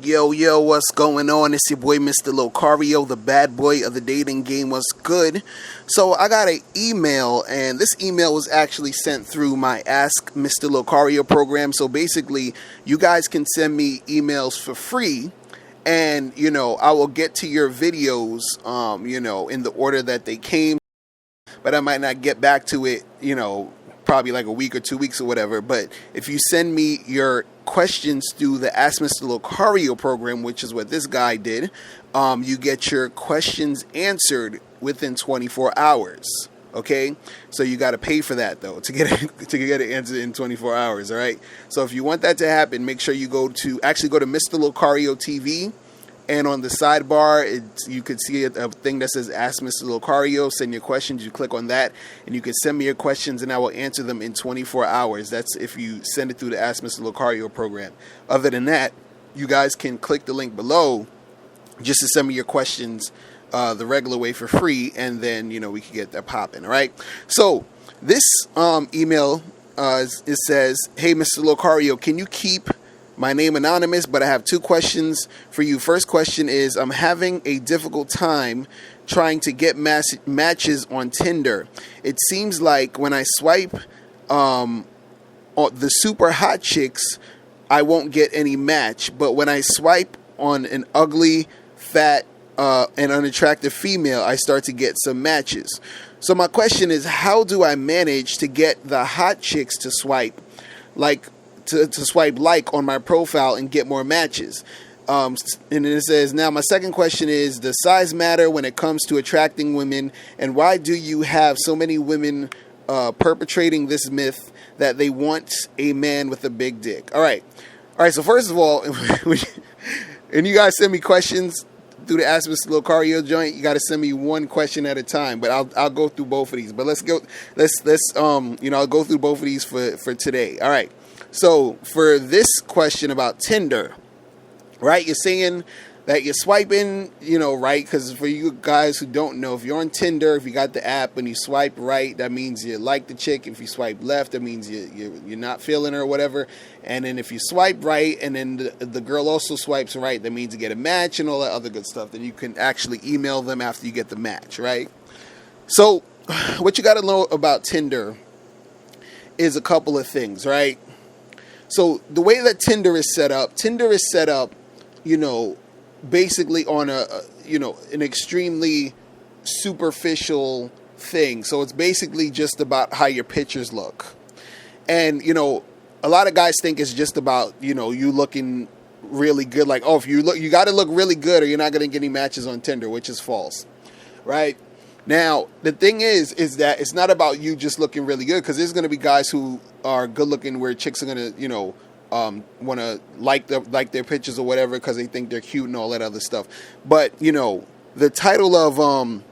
Yo, yo, what's going on? It's your boy, Mr. Locario, the bad boy of the dating game. What's good? So I got an email, and this email was actually sent through my Ask Mr. Locario program. So basically, you guys can send me emails for free, and, I will get to your videos, in the order that they came, but I might not get back to it, probably like a week or 2 weeks or whatever. But if you send me your questions through the Ask Mr. Locario program, which is what this guy did, you get your questions answered within 24 hours. Okay, so you got to pay for that though to get it answered in 24 hours. All right. So if you want that to happen, make sure you go to Mr. Locario TV. And on the sidebar, you could see a thing that says Ask Mr. Locario. Send your questions. You click on that, and you can send me your questions, and I will answer them in 24 hours. That's if you send it through the Ask Mr. Locario program. Other than that, you guys can click the link below just to send me your questions the regular way for free, and then, we can get that popping, all right? So this email, it says, "Hey, Mr. Locario, can you keep my name anonymous, but I have two questions for you. First question is, I'm having a difficult time trying to get matches on Tinder. It seems like when I swipe on the super hot chicks, I won't get any match. But when I swipe on an ugly, fat, and unattractive female, I start to get some matches. So my question is, how do I manage to get the hot chicks to swipe to swipe like on my profile and get more matches?" And then it says, "Now my second question is, does size matter when it comes to attracting women? And why do you have so many women perpetrating this myth that they want a man with a big dick?" All right. So first of all, and you guys send me questions through the Ask Mr. Locario joint, you got to send me one question at a time. But I'll go through both of these. But I'll go through both of these for today. All right. So for this question about Tinder, right, you're saying that you're swiping, right? Because for you guys who don't know, if you're on Tinder, if you got the app and you swipe right, that means you like the chick. If you swipe left, that means you're not feeling her or whatever. And then if you swipe right and then the girl also swipes right, that means you get a match and all that other good stuff. Then you can actually email them after you get the match, right? So what you got to know about Tinder is a couple of things, right? So the way that Tinder is set up, basically on an extremely superficial thing. So it's basically just about how your pictures look. And, a lot of guys think it's just about, you looking really good. Like, oh, if you got to look really good or you're not going to get any matches on Tinder, which is false, right? Now, the thing is that it's not about you just looking really good, because there's going to be guys who are good looking where chicks are going to, want to like their pictures or whatever because they think they're cute and all that other stuff. But, the title of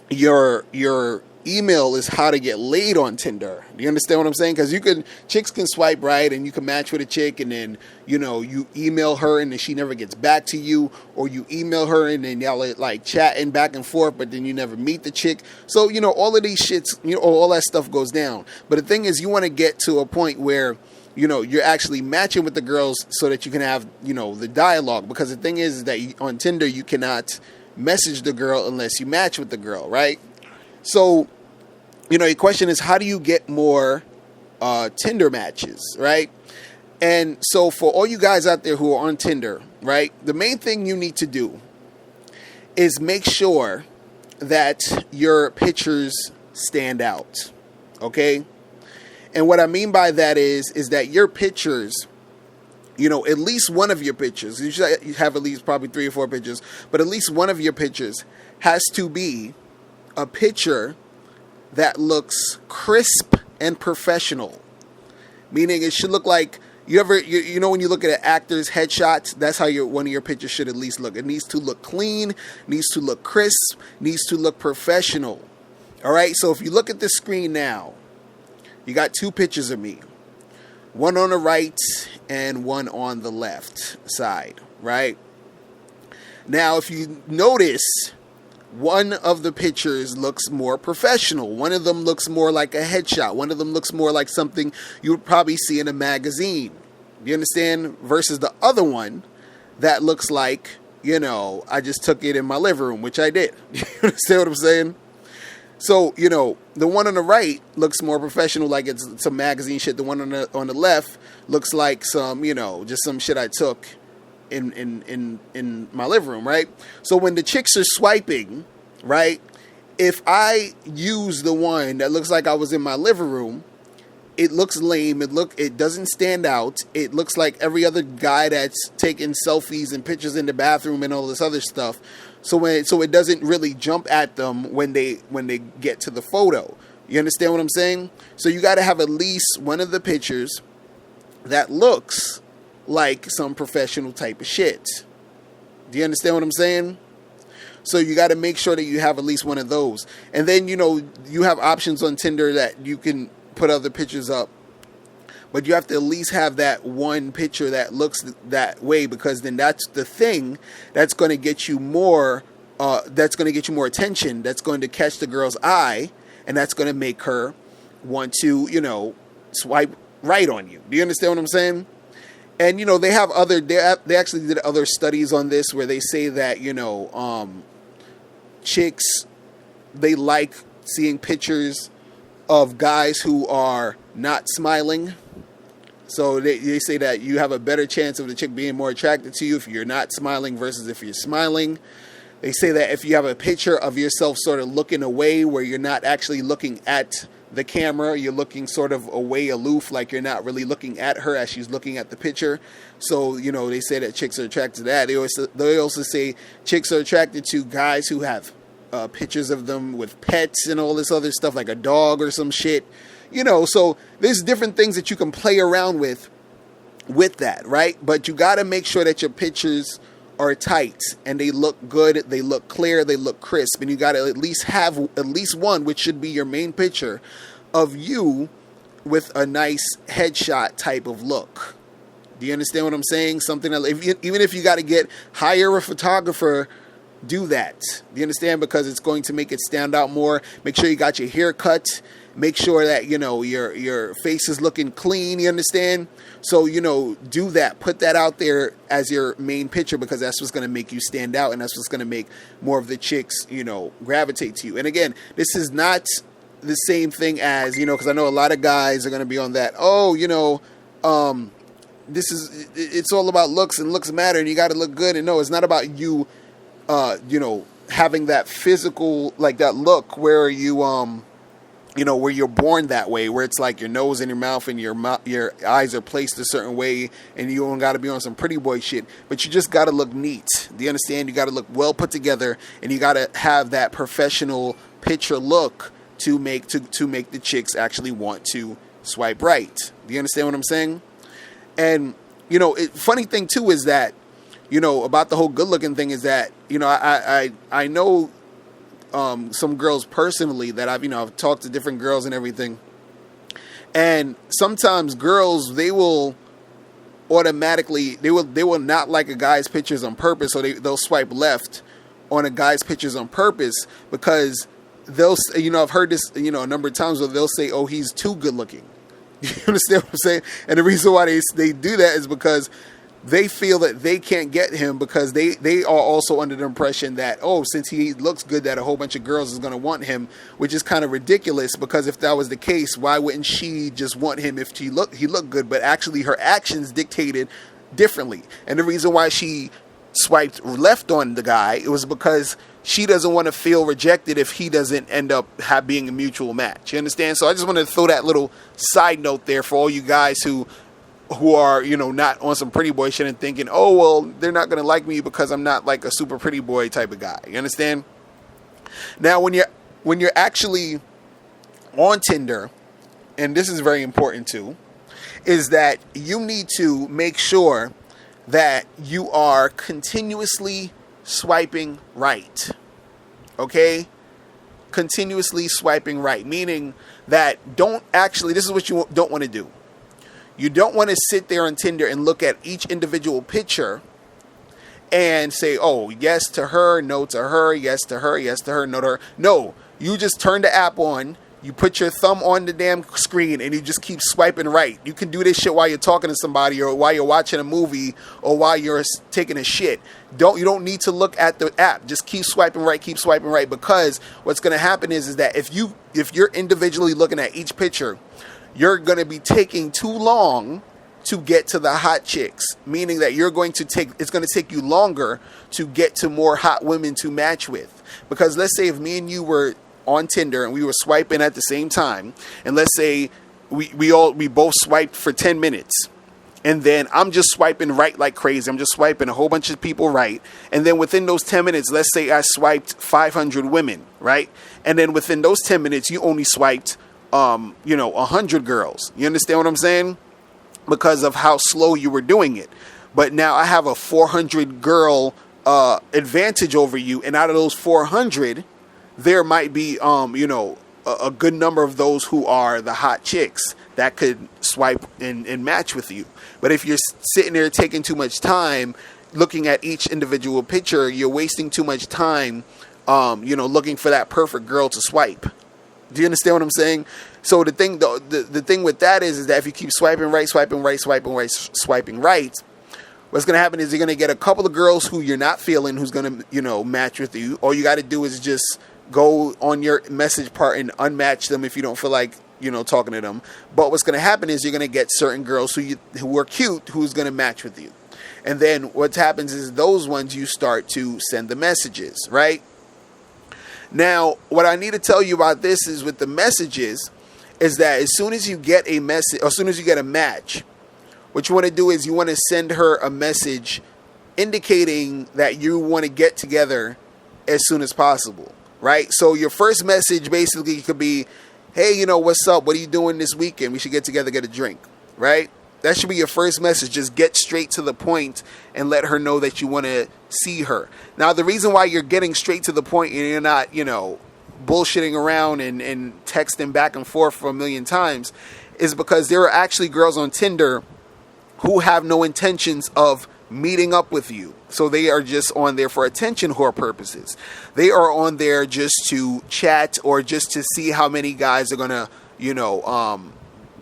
your email is how to get laid on Tinder. Do you understand what I'm saying? Because chicks can swipe right and you can match with a chick, and then, you email her and then she never gets back to you, or you email her and then y'all are like chatting back and forth, but then you never meet the chick. So, all of these shits, all that stuff goes down. But the thing is, you want to get to a point where, you're actually matching with the girls so that you can have, the dialogue. Because the thing is that on Tinder, you cannot message the girl unless you match with the girl, right? So, your question is, how do you get more Tinder matches, right? And so for all you guys out there who are on Tinder, right, the main thing you need to do is make sure that your pictures stand out, okay? And what I mean by that is that your pictures, at least one of your pictures, you should have at least probably 3 or 4 pictures, but at least one of your pictures has to be a picture that looks crisp and professional. Meaning it should look like, when you look at an actor's headshots, that's how one of your pictures should at least look. It needs to look clean, needs to look crisp, needs to look professional. All right, so if you look at the screen now, you got 2 pictures of me. One on the right and one on the left side, right? Now, if you notice, one of the pictures looks more professional. One of them looks more like a headshot. One of them looks more like something you would probably see in a magazine. You understand? Versus the other one that looks like, I just took it in my living room, which I did. You understand what I'm saying? So, the one on the right looks more professional, like it's some magazine shit. The one on the left looks like some, just some shit I took in my living room, right? So when the chicks are swiping, right, if I use the one that looks like I was in my living room, it looks lame. It doesn't stand out. It looks like every other guy that's taking selfies and pictures in the bathroom and all this other stuff. So it doesn't really jump at them when they get to the photo. You understand what I'm saying? So you got to have at least one of the pictures that looks like some professional type of shit. Do you understand what I'm saying? So you got to make sure that you have at least one of those. And then, you have options on Tinder that you can put other pictures up, but you have to at least have that one picture that looks that way, because then that's the thing that's going to get you more attention, that's going to catch the girl's eye, and that's going to make her want to swipe right on you. Do you understand what I'm saying? And they have they actually did other studies on this where they say that chicks, they like seeing pictures of guys who are not smiling. So they say that you have a better chance of the chick being more attracted to you if you're not smiling versus if you're smiling. They say that if you have a picture of yourself sort of looking away, where you're not actually looking at the camera, you're looking sort of away, aloof, like you're not really looking at her as she's looking at the picture. So, they say that chicks are attracted to that. They also say chicks are attracted to guys who have pictures of them with pets and all this other stuff, like a dog or some shit. So there's different things that you can play around with that, right? But you got to make sure that your pictures are tight and they look good, they look clear, they look crisp, and you got to at least have at least one, which should be your main picture, of you with a nice headshot type of look. Do you understand what I'm saying? Something that even if you got to hire a photographer, do that. Do you understand? Because it's going to make it stand out more. Make sure you got your hair cut. Make sure that, your face is looking clean. You understand? So, do that. Put that out there as your main picture, because that's what's going to make you stand out, and that's what's going to make more of the chicks, gravitate to you. And again, this is not the same thing as, because I know a lot of guys are going to be on that. It's all about looks, and looks matter, and you got to look good. And no, it's not about you having that physical, like that look where you, where you're born that way, where it's like your nose and your mouth and your eyes are placed a certain way, and you don't got to be on some pretty boy shit, but you just got to look neat. Do you understand? You got to look well put together, and you got to have that professional picture look to make the chicks actually want to swipe right. Do you understand what I'm saying? And, funny thing too is that, about the whole good looking thing is that, I know some girls personally that I've talked to different girls and everything. And sometimes girls, they will automatically, they will not like a guy's pictures on purpose, so they'll swipe left on a guy's pictures on purpose, because I've heard this, a number of times where they'll say, oh, he's too good looking. You understand what I'm saying? And the reason why they do that is because they feel that they can't get him, because they are also under the impression that, oh, since he looks good, that a whole bunch of girls is going to want him, which is kind of ridiculous, because if that was the case, why wouldn't she just want him if he looked good? But actually her actions dictated differently. And the reason why she swiped left on the guy, it was because she doesn't want to feel rejected if he doesn't end up being a mutual match. You understand? So I just wanted to throw that little side note there for all you guys who are, not on some pretty boy shit and thinking, oh, well, they're not going to like me because I'm not like a super pretty boy type of guy. You understand? Now, when you're actually on Tinder, and this is very important too, is that you need to make sure that you are continuously swiping right. Okay? Continuously swiping right. Meaning that this is what you don't want to do. You don't want to sit there on Tinder and look at each individual picture and say, oh, yes to her, no to her, yes to her, yes to her, no to her. No, you just turn the app on, You put your thumb on the damn screen and you just keep swiping right. You can do this shit while you're talking to somebody, or while you're watching a movie, or while you're taking a shit. You don't need to look at the app. Just keep swiping right, because what's going to happen is that if you're individually looking at each picture, you're going to be taking too long to get to the hot chicks, meaning that it's going to take you longer to get to more hot women to match with. Because let's say if me and you were on Tinder and we were swiping at the same time, and let's say we both swiped for 10 minutes, and then I'm just swiping right like crazy. I'm just swiping a whole bunch of people right, and then within those 10 minutes, let's say I swiped 500 women, right? And then within those 10 minutes, you only swiped 100 girls. You understand what I'm saying? Because of how slow you were doing it. But now I have a 400 girl advantage over you, and out of those 400, there might be, a good number of those who are the hot chicks that could swipe and match with you. But if you're sitting there taking too much time looking at each individual picture, you're wasting too much time, looking for that perfect girl to swipe. Do you understand what I'm saying? So the thing with that is that if you keep swiping right, what's going to happen is you're going to get a couple of girls who you're not feeling, who's going to, match with you. All you got to do is just go on your message part and unmatch them if you don't feel like, talking to them. But what's going to happen is you're going to get certain girls who are cute, who's going to match with you. And then what happens is those ones you start to send the messages, right? Now, what I need to tell you about this is with the messages is that as soon as you get a message, or as soon as you get a match, what you want to do is you want to send her a message indicating that you want to get together as soon as possible, right? So your first message basically could be, hey, what's up? What are you doing this weekend? We should get together, get a drink, right? That should be your first message. Just get straight to the point and let her know that you want to see her. Now, the reason why you're getting straight to the point and you're not, bullshitting around and texting back and forth for a million times is because there are actually girls on Tinder who have no intentions of meeting up with you. So they are just on there for attention whore purposes. They are on there just to chat or just to see how many guys are going to,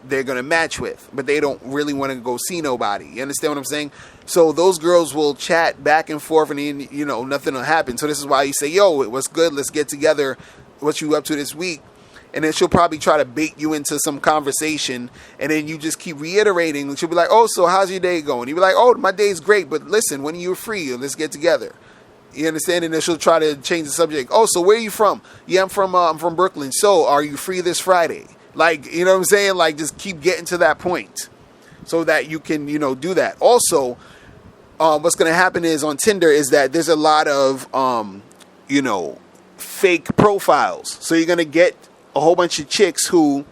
they're going to match with, but they don't really want to go see nobody. You understand what I'm saying? So those girls will chat back and forth and then, nothing will happen. So this is why you say, yo, what's good? Let's get together. What you up to this week? And then she'll probably try to bait you into some conversation. And then you just keep reiterating. She'll be like, oh, so how's your day going? You'll be like, oh, my day's great. But listen, when you're free, let's get together. You understand? And then she'll try to change the subject. Oh, so where are you from? Yeah, I'm from Brooklyn. So are you free this Friday? Like, you know what I'm saying? Like, just keep getting to that point so that you can, do that. Also, what's going to happen is on Tinder is that there's a lot of, fake profiles. So you're going to get a whole bunch of chicks who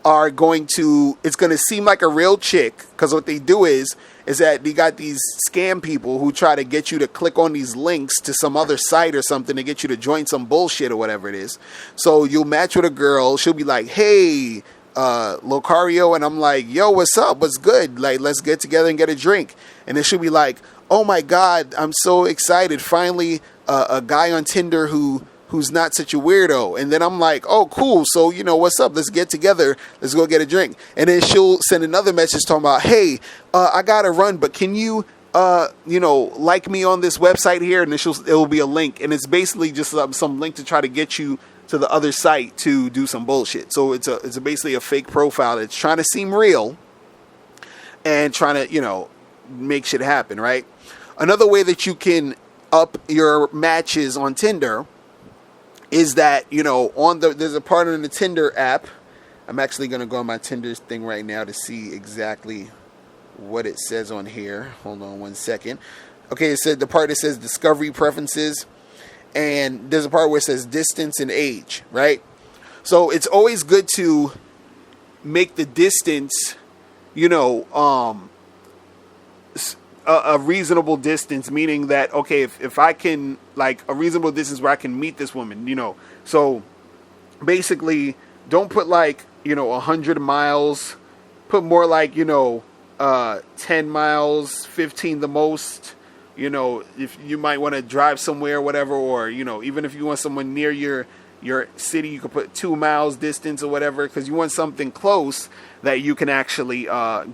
are it's going to seem like a real chick, because what they do is that they got these scam people who try to get you to click on these links to some other site or something to get you to join some bullshit or whatever it is. So you'll match with a girl. She'll be like, hey, Locario. And I'm like, yo, what's up? What's good? Like, let's get together and get a drink. And then she'll be like, oh my God, I'm so excited. Finally, a guy on Tinder who's not such a weirdo. And then I'm like, oh, cool. So, what's up? Let's get together. Let's go get a drink. And then she'll send another message talking about, hey, I got to run, but can you, like me on this website here? And then it'll be a link. And it's basically just some link to try to get you to the other site to do some bullshit. So it's basically a fake profile that's trying to seem real and trying to, make shit happen, right? Another way that you can up your matches on Tinder is that, there's a part in the Tinder app. I'm actually going to go on my Tinder thing right now to see exactly what it says on here. Hold on one second. Okay, it said the part that says discovery preferences, and there's a part where it says distance and age, right? So it's always good to make the distance, a reasonable distance, meaning that, okay, if I can, like, a reasonable distance where I can meet this woman, so basically don't put 100 miles, put more 10 miles, 15 the most, if you might want to drive somewhere or whatever, or, even if you want someone near your your city. You could put 2 miles distance or whatever, because you want something close that you can actually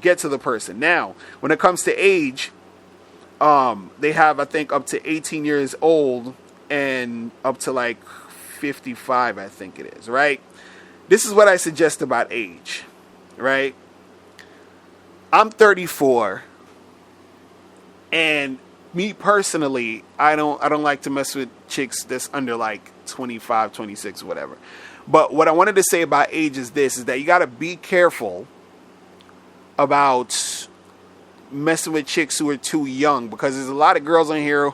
get to the person. Now, when it comes to age, they have, I think, up to 18 years old and up to like 55, I think it is, right? This is what I suggest about age, right? I'm 34, and me personally, I don't like to mess with chicks that's under like 25, 26, whatever. But what I wanted to say about age is this, is that you got to be careful about messing with chicks who are too young, because there's a lot of girls on here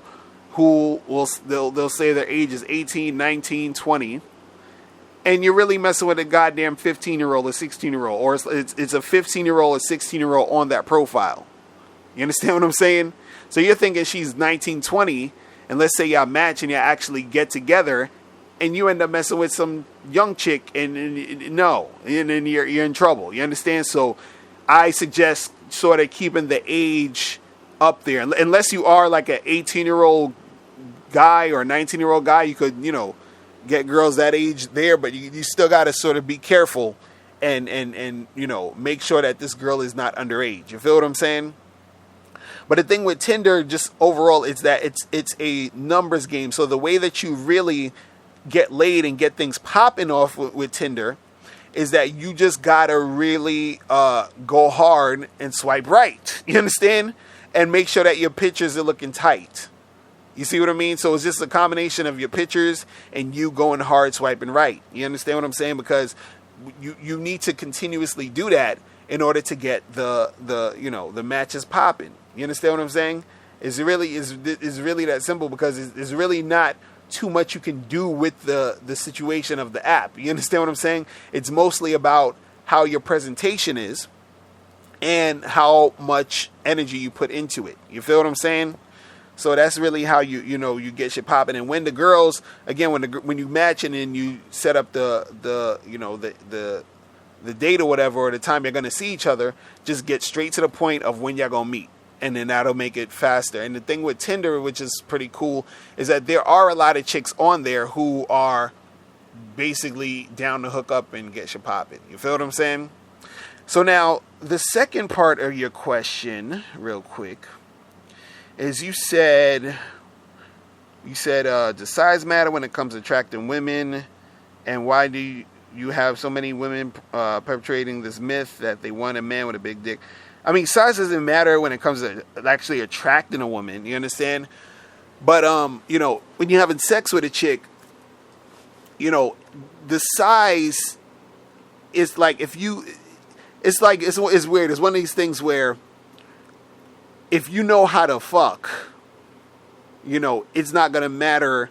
who they'll say their age is 18, 19, 20, and you're really messing with a goddamn 15-year-old or 16-year-old, or it's a 15-year-old or 16-year-old on that profile. You understand what I'm saying? So you're thinking she's 19, 20, and let's say y'all match and y'all actually get together, and you end up messing with some young chick, and then you're in trouble. You understand? So I suggest sort of keeping the age up there, unless you are like an 18-year-old guy or a 19-year-old guy. You could, get girls that age there, but you still got to sort of be careful and make sure that this girl is not underage. You feel what I'm saying? But the thing with Tinder, just overall, is that it's a numbers game. So the way that you really get laid and get things popping off with Tinder is that you just gotta really go hard and swipe right. You understand? And make sure that your pictures are looking tight. You see what I mean? So it's just a combination of your pictures and you going hard swiping right. You understand what I'm saying? Because you need to continuously do that in order to get the matches popping. You understand what I'm saying? It's really that simple, because it's really not too much you can do with the situation of the app. You understand what I'm saying? It's mostly about how your presentation is and how much energy you put into it. You feel what I'm saying? So that's really how you get shit popping. And when the girls, again, when you match and then you set up the date or whatever, or the time you're gonna see each other, just get straight to the point of when y'all gonna meet. And then that'll make it faster. And the thing with Tinder, which is pretty cool, is that there are a lot of chicks on there who are basically down to hook up and get shit popping. You feel what I'm saying? So now, the second part of your question, real quick, is you said, does size matter when it comes to attracting women? And why do you have so many women perpetrating this myth that they want a man with a big dick? I mean, size doesn't matter when it comes to actually attracting a woman. You understand? But, when you're having sex with a chick, the size is like, it's weird. It's one of these things where if you know how to fuck, it's not going to matter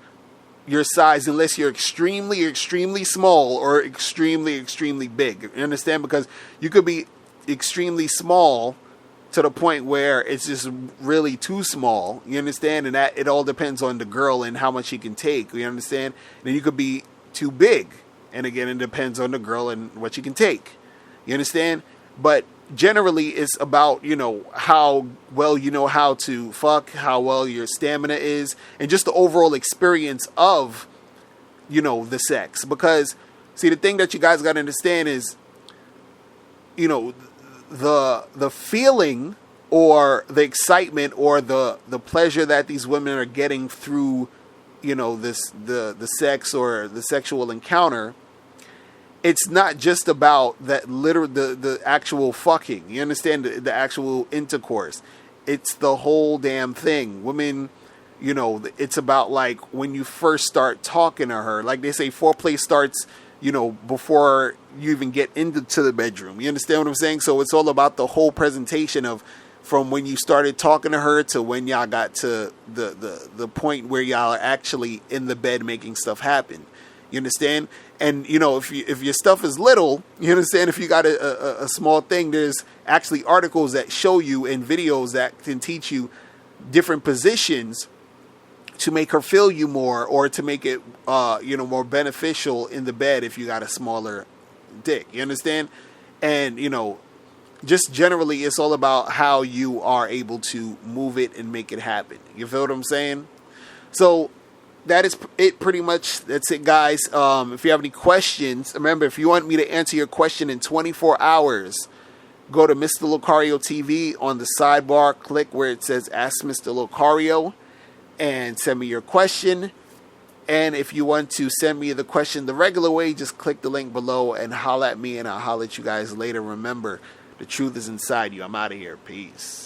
your size unless you're extremely, extremely small or extremely, extremely big. You understand? Because you could be extremely small to the point where it's just really too small. You understand? And that it all depends on the girl and how much she can take. You understand? And then you could be too big. And again, it depends on the girl and what she can take. You understand? But generally, it's about, how well you know how to fuck, how well your stamina is, and just the overall experience of, the sex. Because, see, the thing that you guys got to understand is, the feeling or the excitement or the pleasure that these women are getting through, the sex or the sexual encounter, it's not just about that the actual fucking. You understand? The actual intercourse. It's the whole damn thing. Women, it's about like when you first start talking to her. Like they say, foreplay starts, before you even get into the bedroom. You understand what I'm saying? So it's all about the whole presentation of from when you started talking to her to when y'all got to the point where y'all are actually in the bed making stuff happen. You understand? And, if your stuff is little, you understand, if you got a small thing, there's actually articles that show you and videos that can teach you different positions to make her feel you more or to make it, more beneficial in the bed if you got a smaller dick. You understand? And, just generally, it's all about how you are able to move it and make it happen. You feel what I'm saying? So that is it pretty much. That's it, guys. If you have any questions, remember, if you want me to answer your question in 24 hours, go to Mr. Locario TV on the sidebar, click where it says Ask Mr. Locario, and send me your question. And if you want to send me the question the regular way, just click the link below and holla at me, and I'll holla at you guys later. Remember, the truth is inside you. I'm out of here. Peace.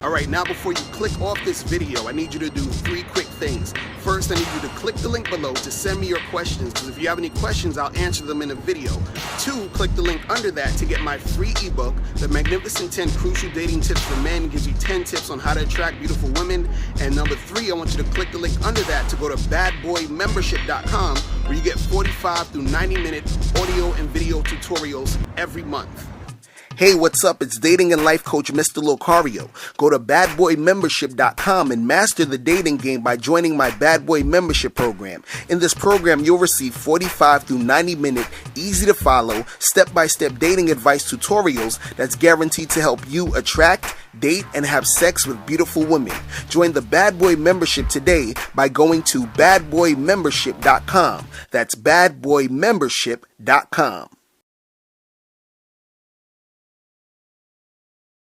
Alright, now before you click off this video, I need you to do 3 quick things. First, I need you to click the link below to send me your questions, because if you have any questions, I'll answer them in a video. 2, click the link under that to get my free ebook, The Magnificent 10 Crucial Dating Tips for Men. It gives you 10 tips on how to attract beautiful women. And number 3, I want you to click the link under that to go to badboymembership.com, where you get 45 through 90-minute audio and video tutorials every month. Hey, what's up? It's dating and life coach Mr. Locario. Go to badboymembership.com and master the dating game by joining my Bad Boy membership program. In this program, you'll receive 45 through 90-minute, easy-to-follow, step-by-step dating advice tutorials that's guaranteed to help you attract, date, and have sex with beautiful women. Join the Bad Boy membership today by going to badboymembership.com. That's badboymembership.com.